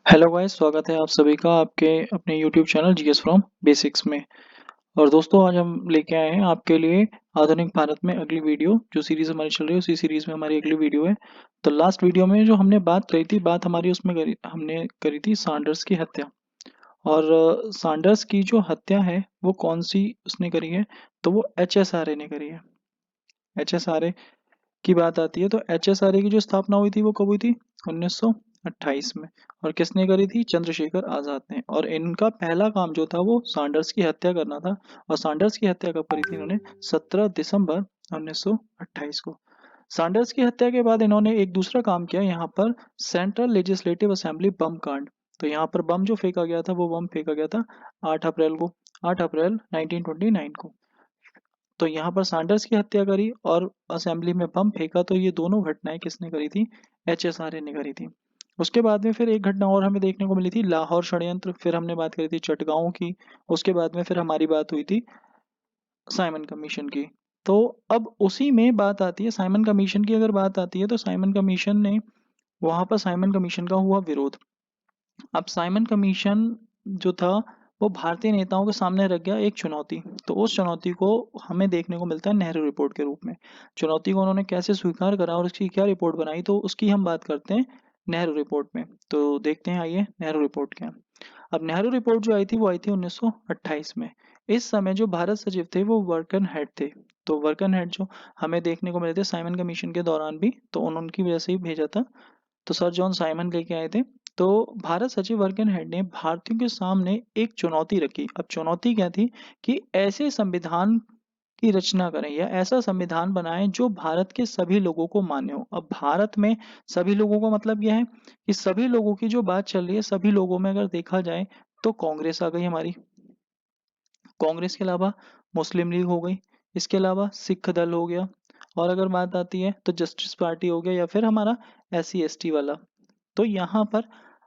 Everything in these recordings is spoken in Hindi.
हेलो गाइस, स्वागत है आप सभी का आपके अपने YouTube channel GS from basics में। और दोस्तों, आज हम लेके आए हैं आपके लिए आधुनिक भारत में अगली वीडियो। जो सीरीज हमारी चल रही है उसी सीरीज में हमारी अगली वीडियो है। तो लास्ट वीडियो में जो हमने बात करी थी, बात हमारी उसमें हमने करी थी सैंडर्स की हत्या। और सैंडर्स की जो हत्या है वो कौन सी उसने करी है, तो वो एचएसआरए ने करी है। एचएसआरए की बात आती है तो एचएसआरए की जो स्थापना हुई थी वो कब हुई थी? 1928 में। और किसने करी थी? चंद्रशेखर आजाद ने। और इनका पहला काम जो था वो सैंडर्स की हत्या करना था। और सैंडर्स की हत्या कब करी थी इन्होंने? 17 दिसंबर 1928 को। सैंडर्स की हत्या के बाद इन्होंने एक दूसरा काम किया यहाँ पर, सेंट्रल लेजिस्लेटिव असेंबली बम कांड। तो यहाँ पर बम जो फेंका गया था वो बम फेंका गया था 8 अप्रैल को, 8 अप्रैल 1929 को। तो यहाँ पर सैंडर्स की हत्या करी और असेंबली में बम फेंका, तो ये दोनों घटनाएं किसने करी थी? एचएसआरए ने करी थी। उसके बाद में फिर एक घटना और हमें देखने को मिली थी, लाहौर षड्यंत्र। फिर हमने बात करी थी चटगांव की। उसके बाद में फिर हमारी बात हुई थी साइमन कमीशन की। तो अब उसी में बात आती है साइमन कमीशन की। अगर बात आती है तो साइमन कमीशन ने, वहां पर साइमन कमीशन का हुआ विरोध। अब साइमन कमीशन जो था वो भारतीय नेताओं के सामने रख गया एक चुनौती। तो उस चुनौती को हमें देखने को मिलता है नेहरू रिपोर्ट के रूप में। चुनौती को उन्होंने कैसे स्वीकार करा और उसकी क्या रिपोर्ट बनाई, तो उसकी हम बात करते हैं नेहरू रिपोर्ट में। तो देखते हैं, आइए नेहरू रिपोर्ट क्या है। अब नेहरू रिपोर्ट जो आई थी वो आई थी 1928 में। इस समय जो भारत सचिव थे वो वर्कन हेड थे। तो वर्कन हेड जो हमें देखने को मिले थे साइमन कमीशन के दौरान भी, तो उनकी वजह से ही भेजा था। तो सर जॉन साइमन लेके आए थे। तो भारत सचिव वर्गन हेड ने भारतीयों के सामने एक चुनौती रखी। अब चुनौती क्या थी? कि ऐसे संविधान की रचना करें या ऐसा संविधान बनाएं जो भारत के सभी लोगों को मान्य हो। अब भारत में सभी लोगों का मतलब यह है कि सभी लोगों की जो बात चल रही है, सभी लोगों में अगर देखा जाए तो कांग्रेस आ गई हमारी। कांग्रेस के अलावा मुस्लिम लीग हो गई। इसके अलावा सिख दल हो गया। और अगर बात आती है तो जस्टिस पार्टी हो गया, या फिर हमारा SC ST वाला। तो यहाँ पर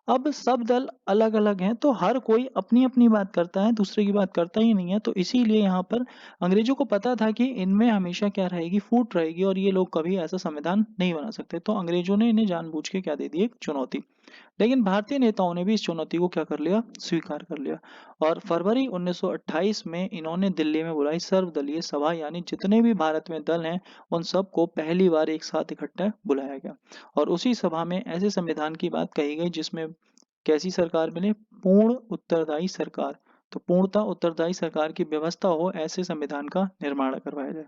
अब सब दल अलग अलग हैं, तो हर कोई अपनी अपनी बात करता है, दूसरे की बात करता ही नहीं है। तो इसीलिए यहाँ पर अंग्रेजों को पता था कि इनमें हमेशा क्या रहेगी? फूट रहेगी, और ये लोग कभी ऐसा संविधान नहीं बना सकते। तो अंग्रेजों ने इन्हें जानबूझ के क्या दे दी? एक चुनौती। लेकिन भारतीय नेताओं ने भी इस चुनौती को क्या कर लिया? स्वीकार कर लिया। और फरवरी 1928 में इन्होंने दिल्ली में बुलाई सर्वदलीय सभा, यानी जितने भी भारत में दल हैं उन सबको पहली बार एक साथ इकट्ठा बुलाया गया। और उसी सभा में ऐसे संविधान की बात कही गई जिसमें कैसी सरकार बने? पूर्ण उत्तरदायी सरकार। तो पूर्णतः उत्तरदायी सरकार की व्यवस्था हो, ऐसे संविधान का निर्माण करवाया जाए।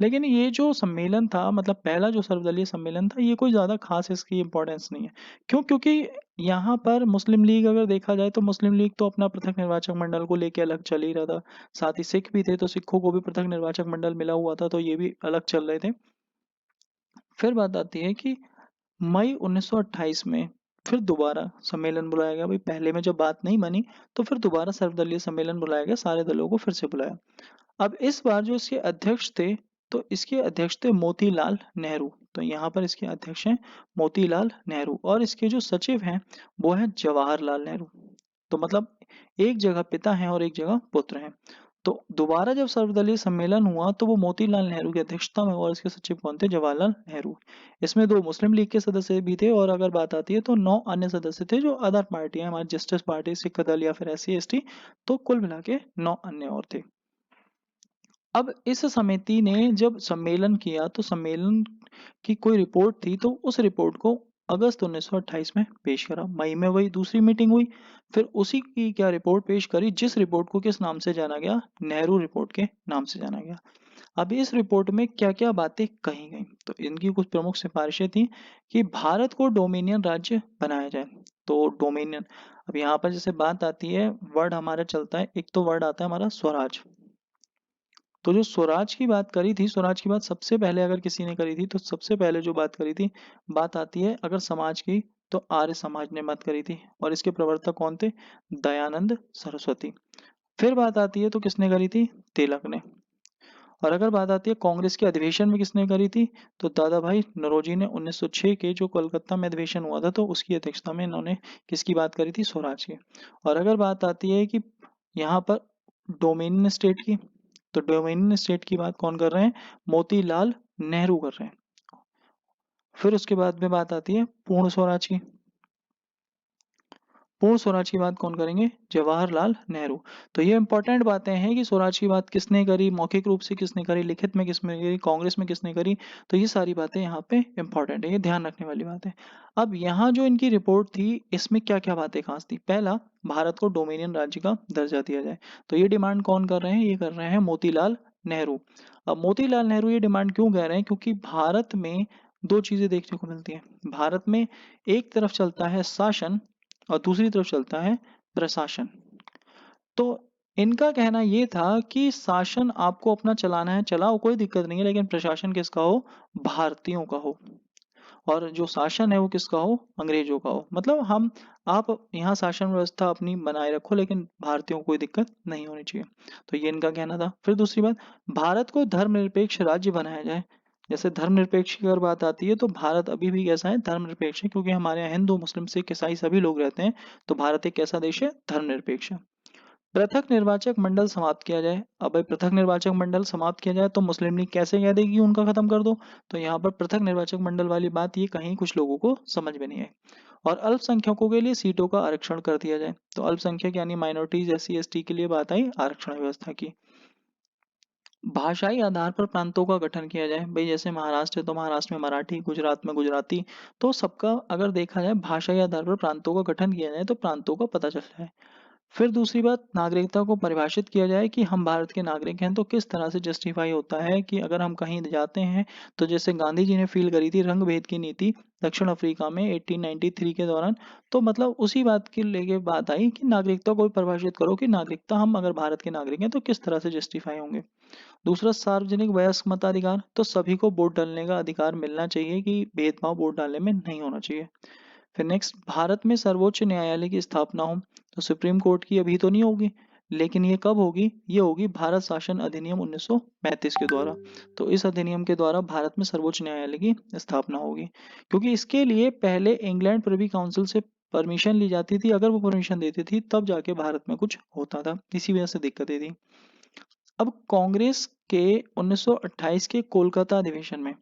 लेकिन ये जो सम्मेलन था, मतलब पहला जो सर्वदलीय सम्मेलन था, ये कोई ज़्यादा खास इसकी इम्पोर्टेंस नहीं है। क्यों? क्योंकि यहाँ पर मुस्लिम लीग अगर देखा जाए तो मुस्लिम लीग तो अपना पृथक निर्वाचक मंडल को लेके अलग चल ही रहा था। साथ ही सिख भी थे, तो सिखों को भी पृथक निर्वाचक मंडल मिला हुआ था, तो ये भी अलग चल रहे थे। फिर बात आती है कि मई 1928 में फिर दोबारा सम्मेलन बुलाया गया। भाई पहले में जब बात नहीं बनी तो फिर दोबारा सर्वदलीय सम्मेलन बुलाया गया, सारे दलों को फिर से बुलाया। अब इस बार जो इसके अध्यक्ष थे, तो इसके अध्यक्ष थे मोतीलाल नेहरू। तो यहाँ पर इसके अध्यक्ष हैं मोतीलाल नेहरू, और इसके जो सचिव हैं वो हैं जवाहरलाल नेहरू। तो मतलब एक जगह पिता हैं और एक जगह पुत्र हैं। तो दोबारा जब सर्वदलीय सम्मेलन हुआ तो वो मोतीलाल नेहरू की अध्यक्षता में, और इसके सचिव कौन थे? जवाहरलाल नेहरू। इसमें 2 मुस्लिम लीग के सदस्य भी थे, और अगर बात आती है तो 9 अन्य सदस्य थे जो अदर पार्टियां, हमारी जस्टिस पार्टी, सिख दल या फिर SC ST। तो कुल मिला के 9 अन्य और थे। अब इस समिति ने जब सम्मेलन किया तो सम्मेलन की कोई रिपोर्ट थी, तो उस रिपोर्ट को अगस्त 1928 में पेश करा। मई में वही दूसरी मीटिंग हुई, फिर उसी की क्या रिपोर्ट पेश करी, जिस रिपोर्ट को किस नाम से जाना गया? नेहरू रिपोर्ट के नाम से जाना गया। अब इस रिपोर्ट में क्या क्या बातें कही गई, तो इनकी कुछ प्रमुख सिफारिशें थी कि भारत को डोमिनियन राज्य बनाया जाए। तो डोमिनियन, अब यहाँ पर जैसे बात आती है, वर्ड हमारा चलता है, एक तो वर्ड आता है हमारा स्वराज। तो जो स्वराज की बात करी थी, स्वराज की बात सबसे पहले अगर किसी ने करी थी, तो सबसे पहले जो बात करी थी, बात आती है अगर समाज की, तो आर्य समाज ने बात करी थी। और इसके प्रवर्तक कौन थे? दयानंद सरस्वती। फिर बात आती है तो किसने करी थी? तिलक ने। और अगर बात आती है कांग्रेस के अधिवेशन में किसने करी थी, तो दादा भाई नौरोजी ने 1906 के जो कोलकाता में अधिवेशन हुआ था, तो उसकी अध्यक्षता में इन्होंने किसकी बात करी थी? स्वराज की। और अगर बात आती है कि यहाँ पर डोमिनियन स्टेट की, तो डोमिनियन स्टेट की बात कौन कर रहे हैं? मोतीलाल नेहरू कर रहे हैं। फिर उसके बाद में बात आती है पूर्ण स्वराज की। पूर्ण स्वराज की बात कौन करेंगे? जवाहरलाल नेहरू। तो ये इंपॉर्टेंट बातें हैं कि स्वराज की बात किसने करी, मौखिक रूप से किसने करी, लिखित में किसने करी, कांग्रेस में किसने करी। तो ये सारी बातें यहाँ पे इंपॉर्टेंट है, ये ध्यान रखने वाली बात है। अब यहाँ जो इनकी रिपोर्ट थी, इसमें क्या क्या बातें खास थी? पहला, भारत को डोमिनियन राज्य का दर्जा दिया जाए। तो ये डिमांड कौन कर रहे हैं? ये कर रहे हैं मोतीलाल नेहरू। अब मोतीलाल नेहरू ये डिमांड क्यों कह रहे हैं? क्योंकि भारत में दो चीजें देखने को मिलती हैं। भारत में एक तरफ चलता है शासन और दूसरी तरफ चलता है प्रशासन। तो इनका कहना ये था कि शासन आपको अपना चलाना है, चलाओ, कोई दिक्कत नहीं है, लेकिन प्रशासन किसका हो? भारतीयों का हो। और जो शासन है वो किसका हो? अंग्रेजों का हो। मतलब हम आप यहाँ शासन व्यवस्था अपनी बनाए रखो, लेकिन भारतीयों को कोई दिक्कत नहीं होनी चाहिए। तो ये इनका कहना था। फिर दूसरी बात, भारत को धर्मनिरपेक्ष राज्य बनाया जाए। जैसे धर्मनिरपेक्ष की अगर बात आती है तो भारत अभी भी कैसा है? धर्मनिरपेक्ष है, क्योंकि हमारे यहाँ हिंदू मुस्लिम सिख ईसाई सभी लोग रहते हैं। तो भारत एक कैसा देश है? धर्मनिरपेक्ष है। पृथक निर्वाचक मंडल समाप्त किया जाए। अब भाई पृथक निर्वाचक मंडल समाप्त किया जाए तो मुस्लिम लीग कैसे कह देगी उनका खत्म कर दो? तो यहाँ पर पृथक निर्वाचक मंडल वाली बात ये कहीं कुछ लोगों को समझ में नहीं आई। और अल्पसंख्यकों के लिए सीटों का आरक्षण कर दिया जाए। तो अल्पसंख्यक यानी माइनॉरिटीज एससी एसटी के लिए बात आई आरक्षण व्यवस्था की। भाषाई आधार पर प्रांतों का गठन किया जाए। भाई जैसे महाराष्ट्र है तो महाराष्ट्र में मराठी, गुजरात में गुजराती। तो सबका अगर देखा जाए भाषाई आधार पर प्रांतों का गठन किया जाए तो प्रांतों का पता चल जाए। फिर दूसरी बात, नागरिकता को परिभाषित किया जाए कि हम भारत के नागरिक हैं। तो किस तरह से जस्टिफाई होता है कि अगर हम कहीं जाते हैं, तो जैसे गांधी जी ने फील करी थी रंग भेद की नीति दक्षिण अफ्रीका में 1893 के दौरान। तो मतलब उसी बात के लेके बात आई कि नागरिकता को भी परिभाषित करो कि नागरिकता हम अगर भारत के नागरिक हैं तो किस तरह से जस्टिफाई होंगे। दूसरा, सार्वजनिक वयस्क मताधिकार। तो सभी को वोट डालने का अधिकार मिलना चाहिए, कि भेदभाव वोट डालने में नहीं होना चाहिए। फिर नेक्स्ट, भारत में सर्वोच्च न्यायालय की स्थापना हो। तो सुप्रीम कोर्ट की अभी तो नहीं होगी, लेकिन ये कब होगी? ये होगी भारत शासन अधिनियम 1935 के द्वारा। तो इस अधिनियम के द्वारा भारत में सर्वोच्च न्यायालय की स्थापना होगी, क्योंकि इसके लिए पहले इंग्लैंड प्रिवी काउंसिल से परमिशन ली जाती थी। अगर वो परमिशन देती थी तब जाके भारत में कुछ होता था, इसी वजह से दिक्कतें थी। अब कांग्रेस के 1928 के कोलकाता अधिवेशन में,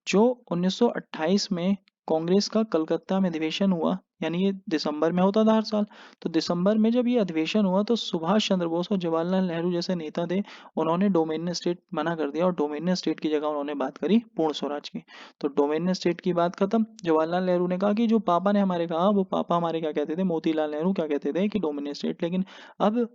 जो 1928 में कांग्रेस का कलकत्ता में अधिवेशन हुआ, यानी ये दिसंबर में होता था हर साल। तो दिसंबर में जब ये अधिवेशन हुआ तो सुभाष चंद्र बोस और जवाहरलाल नेहरू जैसे नेता थे, उन्होंने डोमिनियन स्टेट मना कर दिया और डोमिनियन स्टेट की जगह उन्होंने बात करी पूर्ण स्वराज की। तो डोमिनियन स्टेट की बात खत्म। जवाहरलाल नेहरू ने कहा कि जो पापा ने हमारे कहा, वो पापा हमारे क्या कहते थे, मोतीलाल नेहरू क्या कहते थे कि डोमिनियन स्टेट। लेकिन अब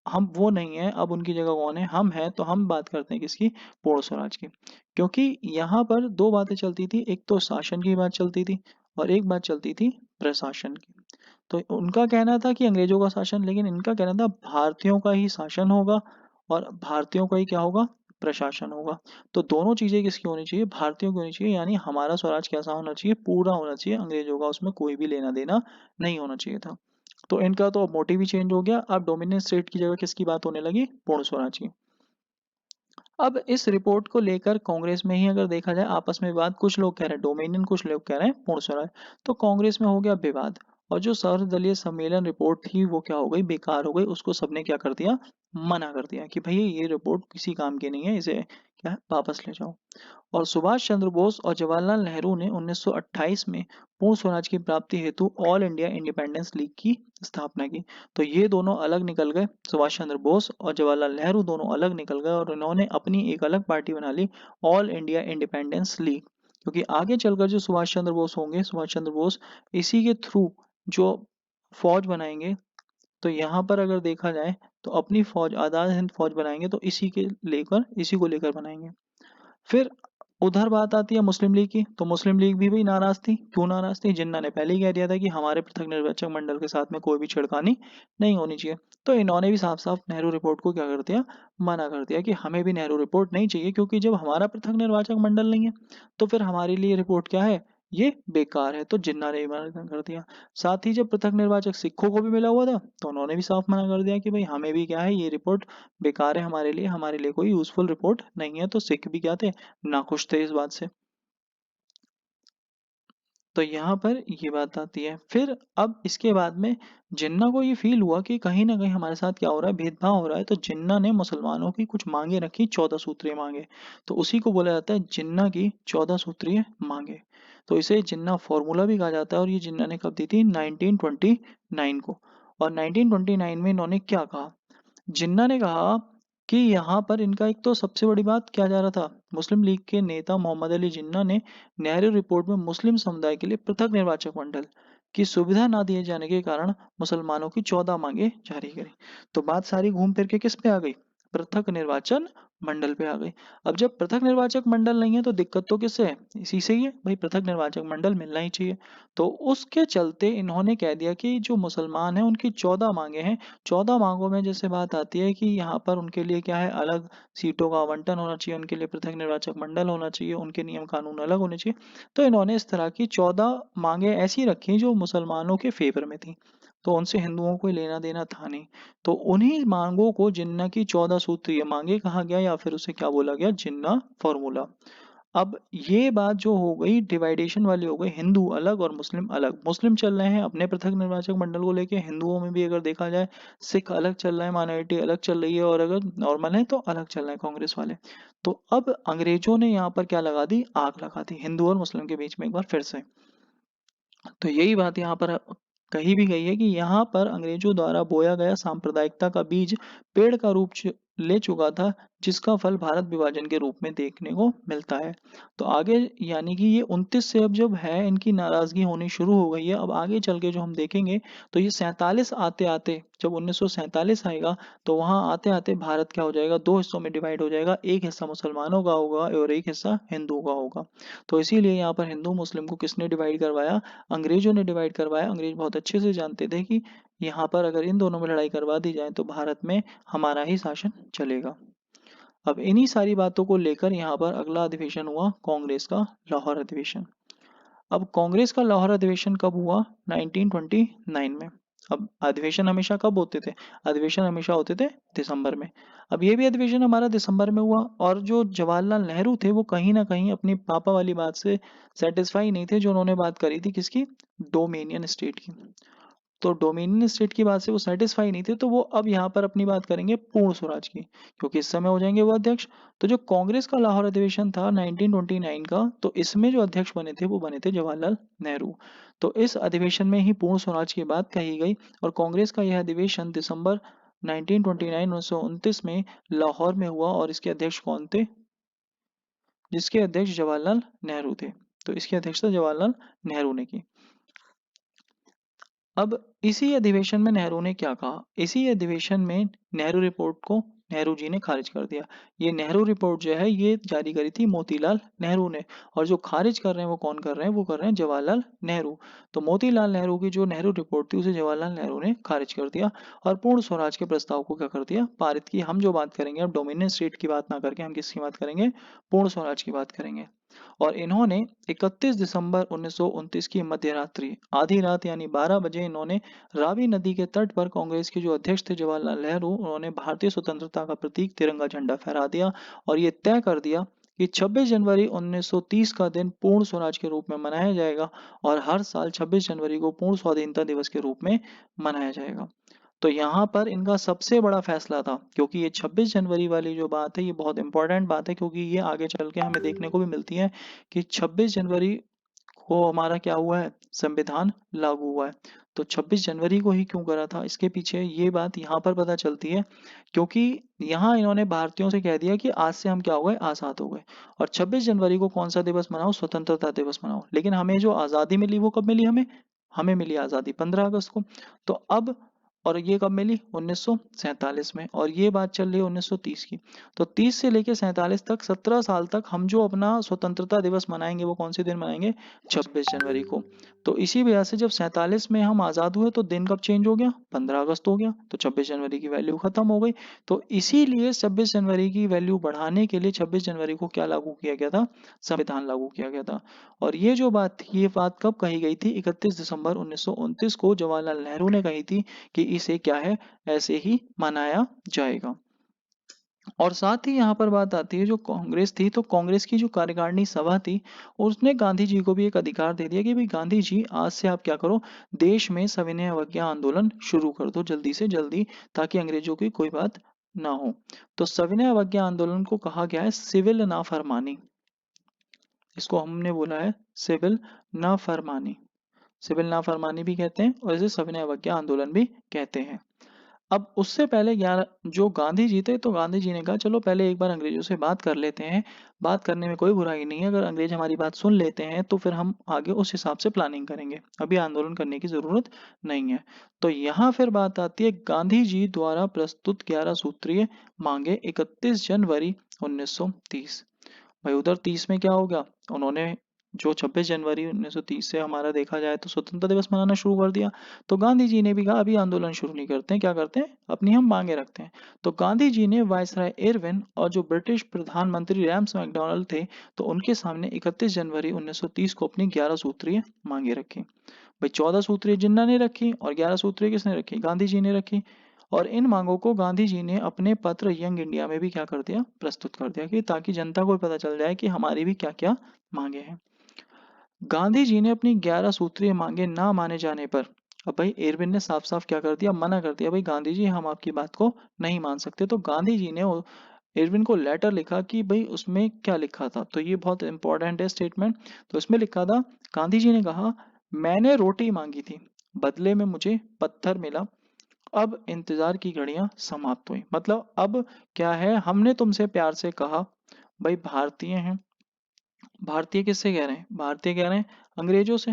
हम वो नहीं है, अब उनकी जगह कौन है? हम हैं। तो हम बात करते हैं किसकी? पूर्ण स्वराज की। क्योंकि यहाँ पर दो बातें चलती थी, एक तो शासन की बात चलती थी और एक बात चलती थी प्रशासन की। तो उनका कहना था कि अंग्रेजों का शासन, लेकिन इनका कहना था भारतीयों का ही शासन होगा और भारतीयों का ही क्या होगा? प्रशासन होगा। तो दोनों चीजें किसकी होनी चाहिए? भारतीयों की होनी चाहिए। यानी हमारा स्वराज कैसा होना चाहिए? पूरा होना चाहिए, अंग्रेजों का उसमें कोई भी लेना देना नहीं होना चाहिए था। तो इनका तो मोटिव ही चेंज हो गया। अब डोमिनेंट स्टेट की जगह किसकी बात होने लगी? पूर्ण स्वराज की। अब इस रिपोर्ट को लेकर कांग्रेस में ही अगर देखा जाए आपस में विवाद, कुछ लोग कह रहे हैं डोमिनियन, कुछ लोग कह रहे हैं पूर्ण स्वराज। तो कांग्रेस में हो गया विवाद, और जो सर्वदलीय सम्मेलन रिपोर्ट थी वो क्या हो गई? बेकार हो गई। उसको सबने क्या कर दिया? मना कर दिया कि भैया ये रिपोर्ट किसी काम की नहीं है, इसे क्या है? वापस ले जाओ। और सुभाष चंद्र बोस और जवाहरलाल नेहरू ने 1928 में पूर्ण स्वराज की प्राप्ति हेतु ऑल इंडिया इंडिपेंडेंस लीग की स्थापना की। तो ये दोनों अलग निकल गए, सुभाष चंद्र बोस और जवाहरलाल नेहरू दोनों अलग निकल गए और उन्होंने अपनी एक अलग पार्टी बना ली, ऑल इंडिया इंडिपेंडेंस लीग। क्योंकि आगे चलकर जो सुभाष चंद्र बोस होंगे, सुभाष चंद्र बोस इसी के थ्रू जो फौज बनाएंगे, तो यहाँ पर अगर देखा जाए तो अपनी फौज आजाद हिंद फौज बनाएंगे, तो इसी को लेकर बनाएंगे। फिर उधर बात आती है मुस्लिम लीग की। तो मुस्लिम लीग भी भाई नाराज थी। क्यों नाराज थी? जिन्ना ने पहले ही कह दिया था कि हमारे पृथक निर्वाचक मंडल के साथ में कोई भी छेड़खानी नहीं होनी चाहिए। तो इन्होंने भी साफ साफ नेहरू रिपोर्ट को क्या कर दिया? मना कर दिया कि हमें भी नेहरू रिपोर्ट नहीं चाहिए, क्योंकि जब हमारा पृथक निर्वाचक मंडल नहीं है तो फिर हमारे लिए रिपोर्ट क्या है? ये बेकार है। तो जिन्ना ने भी मना कर दिया। साथ ही जब पृथक निर्वाचक सिखों को भी मिला हुआ था तो उन्होंने भी साफ मना कर दिया कि भाई हमें भी क्या है, ये रिपोर्ट बेकार है, हमारे लिए कोई यूजफुल रिपोर्ट नहीं है। तो सिख भी क्या थे? नाखुश थे इस बात से। तो यहाँ पर ये बात आती है। फिर अब इसके बाद में जिन्ना को ये फील हुआ कि कहीं ना कहीं हमारे साथ क्या हो रहा है? भेदभाव हो रहा है। तो जिन्ना ने मुसलमानों की कुछ मांगे रखी, 14 सूत्रीय मांगे। तो उसी को बोला जाता है जिन्ना की 14 सूत्रीय मांगे। तो इसे जिन्ना फॉर्मूला भी कहा जाता है। और ये जिन्ना ने कब दी थी? 1929 को। और 1929 में इन्होंने क्या कहा? जिन्ना ने कहा कि यहाँ पर इनका एक तो सबसे बड़ी बात क्या जा रहा था, मुस्लिम लीग के नेता मोहम्मद अली जिन्ना ने नेहरू रिपोर्ट में मुस्लिम समुदाय के लिए पृथक निर्वाचक मंडल की सुविधा ना दिए जाने के कारण मुसलमानों की 14 मांगे जारी करी। तो बात सारी घूम फिर के किस पे आ गई? पृथक निर्वाचन मंडल पे आ गई। अब जब पृथक निर्वाचक मंडल नहीं है तो दिक्कत तो किससे है? इसी से ही है भाई, पृथक निर्वाचक मंडल मिलना ही चाहिए। तो उसके चलते इन्होंने कह दिया कि जो मुसलमान हैं उनकी 14 मांगे हैं। 14 मांगों में जैसे बात आती है कि यहाँ पर उनके लिए क्या है, अलग सीटों का आवंटन होना चाहिए, उनके लिए पृथक निर्वाचक मंडल होना चाहिए, उनके नियम कानून अलग होने चाहिए। तो इन्होंने इस तरह की 14 मांगे ऐसी रखी जो मुसलमानों के फेवर में थी, तो उनसे हिंदुओं को लेना देना था नहीं। तो उन्हीं मांगों को जिन्ना की 14 सूत्रीय मांगे कहा गया, या फिर उसे क्या बोला गया? जिन्ना फॉर्मूला। अब ये बात जो हो गई डिवाइडेशन वाली हो गई, हिंदू अलग और मुस्लिम अलग। मुस्लिम चल रहे हैं अपने पृथक निर्वाचक मंडल को लेके, हिंदुओं में भी अगर देखा जाए सिख अलग चल रहा है, माइनॉरिटी अलग चल रही है, और अगर नॉर्मल है तो अलग चल रहा है कांग्रेस वाले। तो अब अंग्रेजों ने यहाँ पर क्या लगा दी? आग लगा दी हिंदू और मुस्लिम के बीच में एक बार फिर से। तो यही बात यहाँ पर कही भी गई है कि यहाँ पर अंग्रेजों द्वारा बोया गया सांप्रदायिकता का बीज पेड़ का रूप ले चुका था, जिसका फल भारत विभाजन के रूप में देखने को मिलता है। तो आगे यानी कि ये 29 से अब जब है इनकी नाराजगी होनी शुरू हो गई है। अब आगे चल के जो हम देखेंगे तो ये 47 आते आते, जब 1947 आएगा तो वहां आते आते भारत क्या हो जाएगा? दो हिस्सों में डिवाइड हो जाएगा। एक हिस्सा मुसलमानों का होगा और एक हिस्सा हिंदुओं का होगा। तो इसीलिए यहाँ पर हिंदू मुस्लिम को किसने डिवाइड करवाया? अंग्रेजों ने डिवाइड करवाया। अंग्रेज बहुत अच्छे से जानते थे कि यहाँ पर अगर इन दोनों में लड़ाई करवा दी जाए तो भारत में हमारा ही शासन चलेगा। अब इन्हीं सारी बातों को लेकर यहाँ पर अगला अधिवेशन हुआ कांग्रेस का, लाहौर अधिवेशन। अब कांग्रेस का लाहौर अधिवेशन कब हुआ? 1929 में। अब अधिवेशन हमेशा कब होते थे? अधिवेशन हमेशा होते थे दिसंबर में। अब ये भी अधिवेशन हमारा दिसंबर में हुआ, और जो जवाहरलाल नेहरू थे वो कहीं ना कहीं अपनी पापा वाली बात से सेटिस्फाई नहीं थे, जो उन्होंने बात करी थी किसकी? डोमिनियन स्टेट की। तो डोमिनियन स्टेट की बात से वो सेटिस्फाई नहीं थे, तो वो अब यहाँ पर अपनी बात करेंगे पूर्ण स्वराज की, क्योंकि इस समय हो जाएंगे वो अध्यक्ष। तो जो कांग्रेस का लाहौर अधिवेशन था 1929 का, तो इसमें जो अध्यक्ष बने थे वो बने थे जवाहरलाल नेहरू। तो इस अधिवेशन में ही पूर्ण स्वराज की बात कही गई, और कांग्रेस का यह अधिवेशन दिसंबर 1929 में लाहौर में हुआ। और इसके अध्यक्ष कौन थे? जिसके अध्यक्ष जवाहरलाल नेहरू थे। तो इसकी अध्यक्षता जवाहरलाल नेहरू ने की। अब इसी अधिवेशन में नेहरू ने क्या कहा? इसी अधिवेशन में नेहरू रिपोर्ट को नेहरू जी ने खारिज कर दिया। ये नेहरू रिपोर्ट जो है ये जारी करी थी मोतीलाल नेहरू ने, और जो खारिज कर रहे हैं वो कौन कर रहे हैं? वो कर रहे हैं जवाहरलाल नेहरू। तो मोतीलाल नेहरू की जो नेहरू रिपोर्ट थी उसे जवाहरलाल नेहरू ने खारिज कर दिया, और पूर्ण स्वराज के प्रस्ताव को क्या कर दिया? पारित की। हम जो बात करेंगे अब डोमिनियन स्टेट की बात ना करके हम किसकी बात करेंगे? पूर्ण स्वराज की बात करेंगे। और इन्होंने 31 दिसंबर 1929 की मध्य रात्रि, आधी रात यानी 12 बजे, इन्होंने रावी नदी के तट पर कांग्रेस के जो अध्यक्ष थे जवाहरलाल नेहरू, उन्होंने भारतीय स्वतंत्रता का प्रतीक तिरंगा झंडा फहरा दिया, और ये तय कर दिया कि 26 जनवरी 1930 का दिन पूर्ण स्वराज के रूप में मनाया जाएगा, और हर साल 26 जनवरी को पूर्ण स्वाधीनता दिवस के रूप में मनाया जाएगा। तो यहाँ पर इनका सबसे बड़ा फैसला था, क्योंकि ये 26 जनवरी वाली जो बात है ये बहुत इंपॉर्टेंट बात है, क्योंकि ये आगे चल के हमें देखने को भी मिलती है कि 26 जनवरी को हमारा क्या हुआ है? संविधान लागू हुआ है। तो 26 जनवरी को ही क्यों करा था? इसके पीछे ये बात यहाँ पर पता चलती है, क्योंकि यहाँ इन्होंने भारतीयों से कह दिया कि आज से हम क्या हो गए? आज़ाद हो गए। और 26 जनवरी को कौन सा दिवस मनाओ? स्वतंत्रता दिवस मनाओ। लेकिन हमें जो आज़ादी मिली वो कब मिली? हमें हमें मिली आज़ादी 15 अगस्त को। तो अब, और ये कब मिली? 1947 में। और ये बात चल रही है 1930 की। तो 30 से लेके 47 तक 17 साल तक हम जो अपना स्वतंत्रता दिवस मनाएंगे वो कौन से दिन मनाएंगे? 26 जनवरी को। तो इसी वजह से जब 47 में हम आज़ाद हुए तो दिन कब चेंज हो गया? 15 अगस्त हो गया। तो 26 जनवरी की वैल्यू खत्म हो गई। तो इसीलिए 26 जनवरी की वैल्यू बढ़ाने के लिए 26 जनवरी को क्या लागू किया गया था? संविधान लागू किया गया था। और ये जो बात थी, ये बात कब कही गई थी? 31 दिसंबर 1929 को जवाहरलाल नेहरू ने कही थी कि इसे क्या है? ऐसे ही मनाया जाएगा। और साथ ही यहाँ पर बात आती है, जो कांग्रेस थी, तो कांग्रेस की जो कार्यकारिणी सभा थी उसने गांधी जी को भी एक अधिकार दे दिया कि भाई गांधी जी आज से आप क्या करो? देश में सविनय अवज्ञा आंदोलन शुरू कर दो जल्दी से जल्दी, ताकि अंग्रेजों की कोई बात ना हो। तो सविनय अवज्ञा आंदोलन को कहा गया है सिविल नाफरमानी। इसको हमने बोला है सिविल नाफरमानी। सिविल नाफरमानी भी कहते हैं और इसे सविनय अवज्ञा आंदोलन भी कहते हैं। अब उससे पहले 11 जो गांधी जी थे, तो गांधी जी ने कहा चलो पहले एक बार अंग्रेजों से बात कर लेते हैं। बात करने में कोई बुराई नहीं है, अगर अंग्रेज हमारी बात सुन लेते हैं तो फिर हम आगे उस हिसाब से प्लानिंग करेंगे, अभी आंदोलन करने की जरूरत नहीं है। तो यहाँ फिर बात आती है गांधी जी द्वारा प्रस्तुत 11 सूत्रीय मांगे 31 जनवरी 1930। भाई उधर 30 में क्या होगा, उन्होंने जो 26 जनवरी 1930 से हमारा देखा जाए तो स्वतंत्रता दिवस मनाना शुरू कर दिया। तो गांधी जी ने भी कहा अभी आंदोलन शुरू नहीं करते हैं, क्या करते हैं, अपनी हम मांगे रखते हैं। तो गांधी जी ने वायसराय इरविन और जो ब्रिटिश प्रधानमंत्री रैम्स मैकडॉनल्ड थे, तो उनके सामने 31 जनवरी 1930 को अपनी 11 सूत्रीय मांगे रखी। भाई 14 सूत्रीय जिन्ना ने रखी और 11 सूत्रीय किसने रखी, गांधी जी ने रखी। और इन मांगों को गांधी जी ने अपने पत्र यंग इंडिया में भी क्या कर दिया, प्रस्तुत कर दिया, कि ताकि जनता को पता चल जाए कि हमारी भी क्या क्या मांगे हैं। गांधी जी ने अपनी 11 सूत्रीय मांगे ना माने जाने पर अब भाई इरविन ने साफ साफ क्या कर दिया, मना कर दिया, भाई गांधी जी हम आपकी बात को नहीं मान सकते। तो गांधी जी ने इरविन को लेटर लिखा कि भाई उसमें क्या लिखा था, तो ये बहुत इंपॉर्टेंट है स्टेटमेंट। तो इसमें लिखा था, गांधी जी ने कहा मैंने रोटी मांगी थी, बदले में मुझे पत्थर मिला, अब इंतजार की घड़ियां समाप्त हुई। मतलब अब क्या है, हमने तुमसे प्यार से कहा, भाई भारतीय हैं, भारतीय किससे कह रहे हैं, भारतीय कह रहे हैं अंग्रेजों से।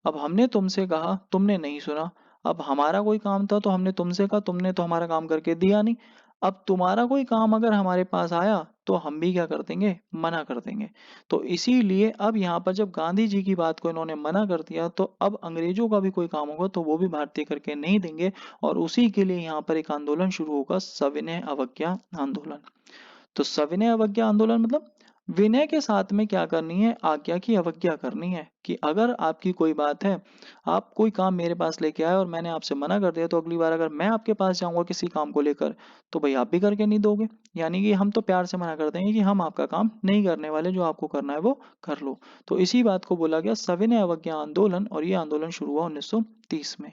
अब हमने तुमसे कहा, तुमने नहीं सुना। अब हमारा कोई काम था तो हमने तुमसे कहा, तुमने तो हमारा काम करके दिया नहीं। अब तुम्हारा कोई काम अगर हमारे पास आया तो हम भी क्या कर देंगे, मना कर देंगे। तो इसीलिए अब यहाँ पर जब गांधी जी की बात को इन्होंने मना कर दिया, तो अब अंग्रेजों का भी कोई काम होगा तो वो भी भारतीय करके नहीं देंगे। और उसी के लिए यहाँ पर एक आंदोलन शुरू होगा, सविनय अवज्ञा आंदोलन। तो सविनय अवज्ञा आंदोलन मतलब विनय के साथ में क्या करनी है, आज्ञा की अवज्ञा करनी है। कि अगर आपकी कोई बात है, आप कोई काम मेरे पास लेके आए और मैंने आपसे मना कर दिया, तो अगली बार अगर मैं आपके पास जाऊंगा किसी काम को लेकर, तो भाई आप भी करके नहीं दोगे। यानी कि हम तो प्यार से मना कर देंगे कि हम आपका काम नहीं करने वाले, जो आपको करना है वो कर लो। तो इसी बात को बोला गया सविनय अवज्ञा आंदोलन, और ये आंदोलन शुरू हुआ 1930 में।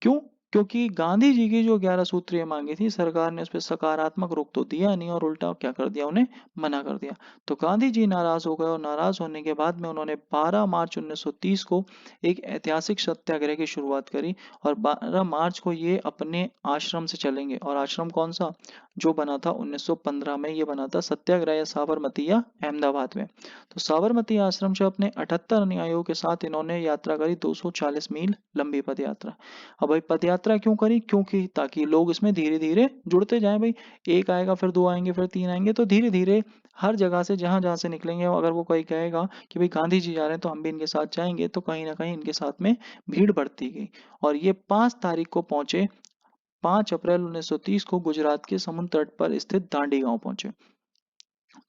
क्यों, क्योंकि गांधी जी की जो 11 सूत्रीय मांगी थी, सरकार ने उस पर सकारात्मक रुख तो दिया नहीं और उल्टा क्या कर दिया, उन्हें मना कर दिया। तो गांधी जी नाराज हो गए और नाराज होने के बाद में उन्होंने 12 मार्च 1930 को एक ऐतिहासिक सत्याग्रह की शुरुआत करी। और 12 मार्च को ये अपने आश्रम से चलेंगे, और आश्रम कौन सा, जो बना था 1915 में, ये बना था सत्याग्रह या साबरमती या अहमदाबाद में। तो साबरमती आश्रम से अपने 78 अनुयायियों के साथ इन्होंने यात्रा करी, 240 मील लंबी पद यात्रा। अब भाई पद यात्रा क्यों करी, क्योंकि ताकि लोग इसमें धीरे धीरे जुड़ते जाएं। भाई एक आएगा, फिर दो आएंगे, फिर तीन आएंगे, तो धीरे धीरे हर जगह से जहां जहां से निकलेंगे, अगर वो कोई कहेगा कि भाई गांधी जी जा रहे हैं तो हम भी इनके साथ जाएंगे, तो कहीं ना कहीं इनके साथ में भीड़ बढ़ती गई। और ये 5 तारीख को पहुंचे, 5 अप्रैल 1930 को गुजरात के समुद्र तट पर स्थित दांडी गांव पहुंचे।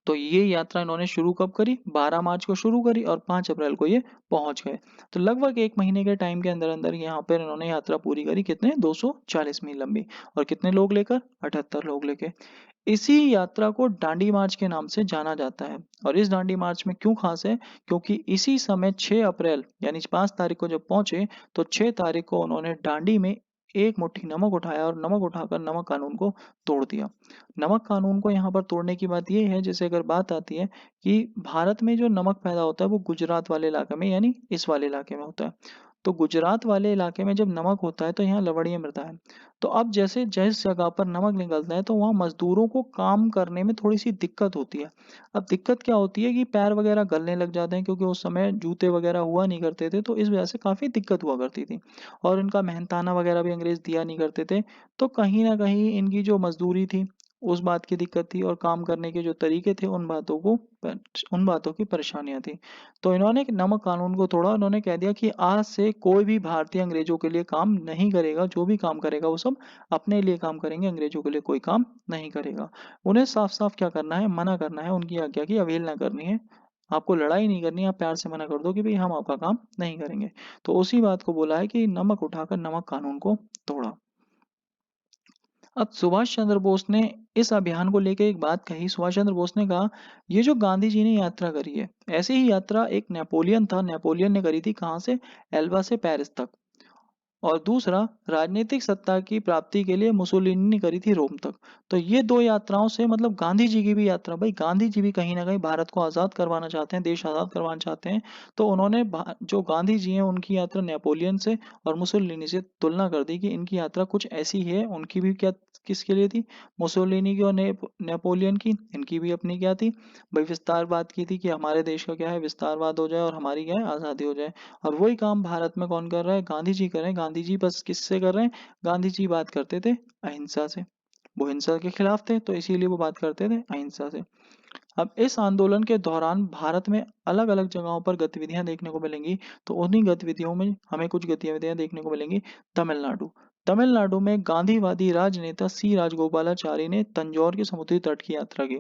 तो ये यात्रा इन्होंने शुरू कब करी, 12 मार्च को शुरू करी और 5 अप्रैल को ये पहुंच गए। तो लगभग एक महीने के टाइम के अंदर अंदर यहाँ पर इन्होंने यात्रा पूरी करी, कितने, 240 मील लंबी। और कितने लोग लेकर, 78 लोग लेके। इसी यात्रा को दांडी मार्च के नाम से जाना जाता है। और इस दांडी मार्च में क्यों खास है, क्योंकि इसी समय 6 अप्रैल यानी 5 तारीख को जब पहुंचे, तो 6 तारीख को उन्होंने दांडी में एक मुट्ठी नमक उठाया और नमक उठाकर नमक कानून को तोड़ दिया। नमक कानून को यहाँ पर तोड़ने की बात यह है, जैसे अगर बात आती है कि भारत में जो नमक पैदा होता है वो गुजरात वाले इलाके में, यानी इस वाले इलाके में होता है। तो गुजरात वाले इलाके में जब नमक होता है तो यहाँ लवणीय मृदा है। तो अब जैसे जिस जगह पर नमक निकलता है तो वहाँ मजदूरों को काम करने में थोड़ी सी दिक्कत होती है। अब दिक्कत क्या होती है कि पैर वगैरह गलने लग जाते हैं, क्योंकि उस समय जूते वगैरह हुआ नहीं करते थे, तो इस वजह से काफ़ी दिक्कत हुआ करती थी। और इनका मेहनताना वगैरह भी अंग्रेज दिया नहीं करते थे। तो कहीं ना कहीं इनकी जो मजदूरी थी उस बात की दिक्कत थी, और काम करने के जो तरीके थे उन बातों की परेशानियां थी। तो इन्होंने नमक कानून को तोड़ा, उन्होंने कह दिया कि आज से कोई भी भारतीय अंग्रेजों के लिए काम नहीं करेगा, जो भी काम करेगा वो सब अपने लिए काम करेंगे, अंग्रेजों के लिए कोई काम नहीं करेगा। उन्हें साफ साफ क्या करना है, मना करना है, उनकी आज्ञा की अवहेलना करनी है। आपको लड़ाई नहीं करनी है, आप प्यार से मना कर दो कि भाई हम आपका काम नहीं करेंगे। तो उसी बात को बोला है कि नमक उठाकर नमक कानून को तोड़ा। अब सुभाष चंद्र बोस ने इस अभियान को लेकर एक बात कही। सुभाष चंद्र बोस ने कहा ये जो गांधी जी ने यात्रा करी है, ऐसे ही यात्रा एक नेपोलियन था, नेपोलियन ने करी थी, कहाँ से, एल्बा से पेरिस तक। और दूसरा राजनीतिक सत्ता की प्राप्ति के लिए मुसोलिनी ने करी थी रोम तक। तो ये 2 यात्राओं से मतलब गांधी जी की भी यात्रा, भाई गांधी जी भी कहीं न कहीं भारत को आज़ाद करवाना चाहते हैं, देश आज़ाद करवाना चाहते हैं। तो उन्होंने जो गांधी जी हैं उनकी यात्रा नेपोलियन से और मुसोलिनी से तुलना कर दी कि इनकी यात्रा कुछ ऐसी है, उनकी भी क्या किसके लिए थी? मुसोलिनी की और नेपोलियन की, इनकी भी अपनी क्या थी? भाई विस्तारवाद की थी कि हमारे देश का क्या है विस्तारवाद हो जाए और हमारी क्या है आज़ादी हो जाए। और वही काम भारत में कौन कर रहा है? गांधी जी कर रहे हैं। गांधी जी बस किससे कर रहे हैं? गांधी जी बात करते थे अहिंसा से। वो हिंसा के खिलाफ थे तो इसीलिए वो बात करते थे अहिंसा से। अब इस आंदोलन के दौरान भारत में अलग अलग जगहों पर गतिविधियां देखने को मिलेंगी। तो उन्हीं गतिविधियों में हमें कुछ गतिविधियां देखने को मिलेंगी। तमिलनाडु, तमिलनाडु में गांधीवादी राजनेता सी राजगोपालाचारी ने तंजौर के समुद्री तट की यात्रा की।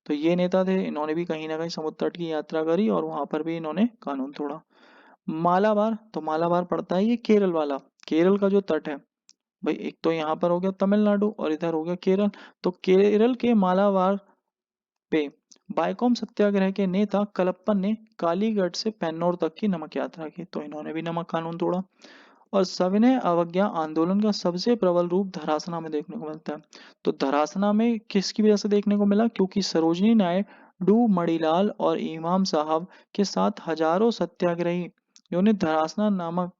तो ये नेता थे, इन्होंने भी कहीं ना कहीं समुद्र तट की यात्रा करी और वहां पर भी इन्होंने कानून तोड़ा। मालाबार, तो मालाबार पड़ता है ये केरल वाला, केरल का जो तट है। भाई एक तो यहाँ पर हो गया तमिलनाडु और इधर हो गया केरल। तो केरल के मालाबार पे बायकॉम सत्याग्रह के नेता कलप्पन ने कालीगढ़ से पेन्नौर तक की नमक यात्रा की। तो इन्होंने भी नमक कानून तोड़ा। और सविनय अवज्ञा आंदोलन का सबसे प्रबल रूप धरासना में देखने को मिलता है। तो धरासना में किसकी वजह से देखने को मिला? क्योंकि सरोजनी नायडू, मणिलाल और इमाम साहब के साथ हजारों सत्याग्रहियों ने धरासना नामक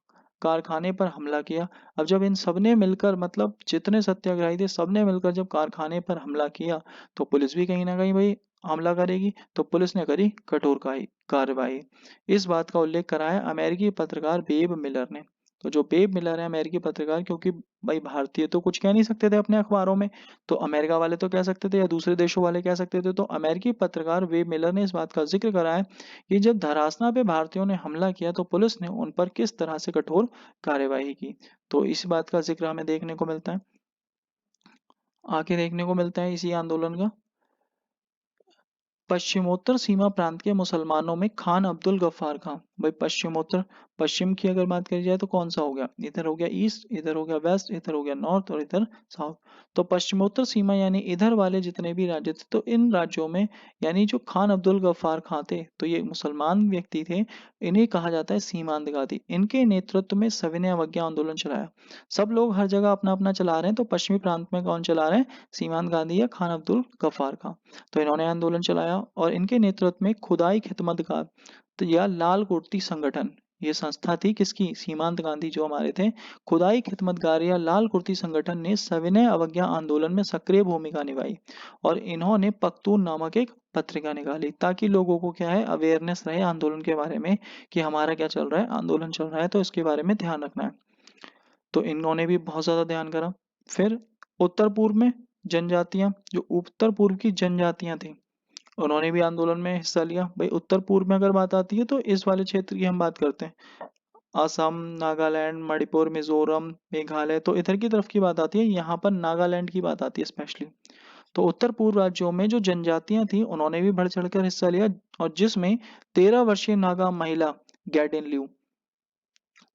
कारखाने पर हमला किया। अब जब इन सबने मिलकर मतलब जितने सत्याग्रही थे सबने मिलकर जब कारखाने पर हमला किया तो पुलिस भी कहीं ना कहीं भाई हमला करेगी। तो पुलिस ने करी कठोर कार्रवाई। इस बात का उल्लेख करा है अमेरिकी पत्रकार बेब मिलर ने। तो जो बेब मिलर है अमेरिकी पत्रकार, क्योंकि भाई भारतीय तो कुछ कह नहीं सकते थे अपने अखबारों में, तो अमेरिका वाले तो कह सकते थे या दूसरे देशों वाले कह सकते थे। तो अमेरिकी पत्रकार बेब मिलर ने इस बात का जिक्र करा है कि जब धरासना पे भारतीयों ने हमला किया तो पुलिस ने उन पर किस तरह से कठोर कार्यवाही की। तो इस बात का जिक्र हमें देखने को मिलता है, आगे देखने को मिलता है इसी आंदोलन का। पश्चिमोत्तर सीमा प्रांत के मुसलमानों में खान अब्दुल गफ्फार खां। भाई पश्चिमोत्तर, पश्चिम की अगर बात करी जाए तो कौन सा हो गया? इधर हो गया ईस्ट, इधर हो गया वेस्ट, इधर हो गया नॉर्थ और इधर साउथ। तो पश्चिमोत्तर सीमा यानी इधर वाले जितने भी राज्य थे तो इन राज्यों में यानी जो खान अब्दुल गफ्फार खां थे तो ये मुसलमान व्यक्ति थे। इन्हें कहा जाता है सीमांत गादी। इनके नेतृत्व में सविनय अवज्ञा आंदोलन चलाया। सब लोग हर जगह अपना अपना चला रहे हैं तो पश्चिमी प्रांत में कौन चला रहे हैं? सीमांत गांधी या खान अब्दुल गफ्फार खां। तो इन्होंने आंदोलन चलाया और इनके नेतृत्व में खुदाई खिदमतगार तो या लाल कुर्ती संगठन, ये संस्था थी किसकी? सीमांत गांधी जो हमारे थे। खुदाई खिदमतगार या लाल कुर्ती संगठन ने सविनय अवज्ञा आंदोलन में सक्रिय भूमिका निभाई और इन्होंने पख्तून नामक एक पत्रिका निकाली ताकि लोगों को क्या है अवेयरनेस रहे आंदोलन के बारे में कि हमारा क्या चल रहा है, आंदोलन चल रहा है तो इसके बारे में ध्यान रखना है। तो इन्होंने भी बहुत ज्यादा ध्यान करा। फिर उत्तर पूर्व में जनजातियां, जो उत्तर पूर्व की जनजातियां थी उन्होंने भी आंदोलन में हिस्सा लिया। भाई उत्तर पूर्व में अगर बात आती है तो इस वाले क्षेत्र की हम बात करते हैं, असम, नागालैंड, मणिपुर, मिजोरम, मेघालय। तो इधर की तरफ की बात आती है, यहाँ पर नागालैंड की बात आती है स्पेशली। तो उत्तर पूर्व राज्यों में जो जनजातियां थी उन्होंने भी बढ़ चढ़कर हिस्सा लिया और जिसमें 13 वर्षीय नागा महिला गैडेन लियू,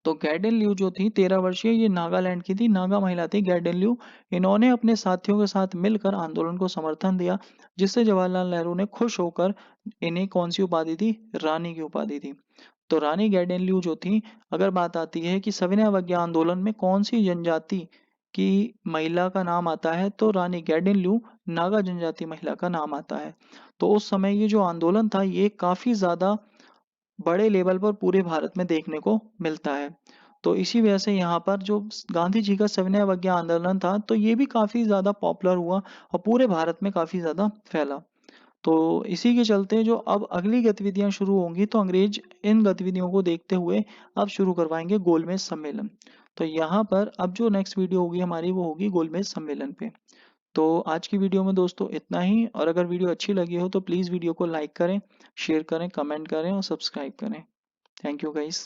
तो गैडेन लियू जो थी 13 वर्षीय, ये नागालैंड की थी, नागा महिला थी गैडेन लियू। इन्होंने अपने साथियों के साथ मिलकर आंदोलन को समर्थन दिया जिससे जवाहरलाल नेहरू ने खुश होकर इन्हें कौन सी उपाधि दी? रानी की उपाधि दी। तो रानी गैडेन लियू जो थी, अगर बात आती है कि सविनय अवज्ञा आंदोलन में कौन सी जनजाति की महिला का नाम आता है तो रानी गैडेन लियू नागा जनजाति महिला का नाम आता है। तो उस समय ये जो आंदोलन था ये काफी ज्यादा बड़े लेवल पर पूरे भारत में देखने को मिलता है। तो इसी वजह से यहाँ पर जो गांधी जी का सविनय अवज्ञा आंदोलन था तो ये भी काफी ज्यादा पॉपुलर हुआ और पूरे भारत में काफी ज्यादा फैला। तो इसी के चलते जो अब अगली गतिविधियां शुरू होंगी तो अंग्रेज इन गतिविधियों को देखते हुए अब शुरू करवाएंगे गोलमेज सम्मेलन। तो यहाँ पर अब जो नेक्स्ट वीडियो होगी हमारी वो होगी गोलमेज सम्मेलन पे। तो आज की वीडियो में दोस्तों इतना ही, और अगर वीडियो अच्छी लगी हो तो प्लीज़ वीडियो को लाइक करें, शेयर करें, कमेंट करें और सब्सक्राइब करें। Thank you guys.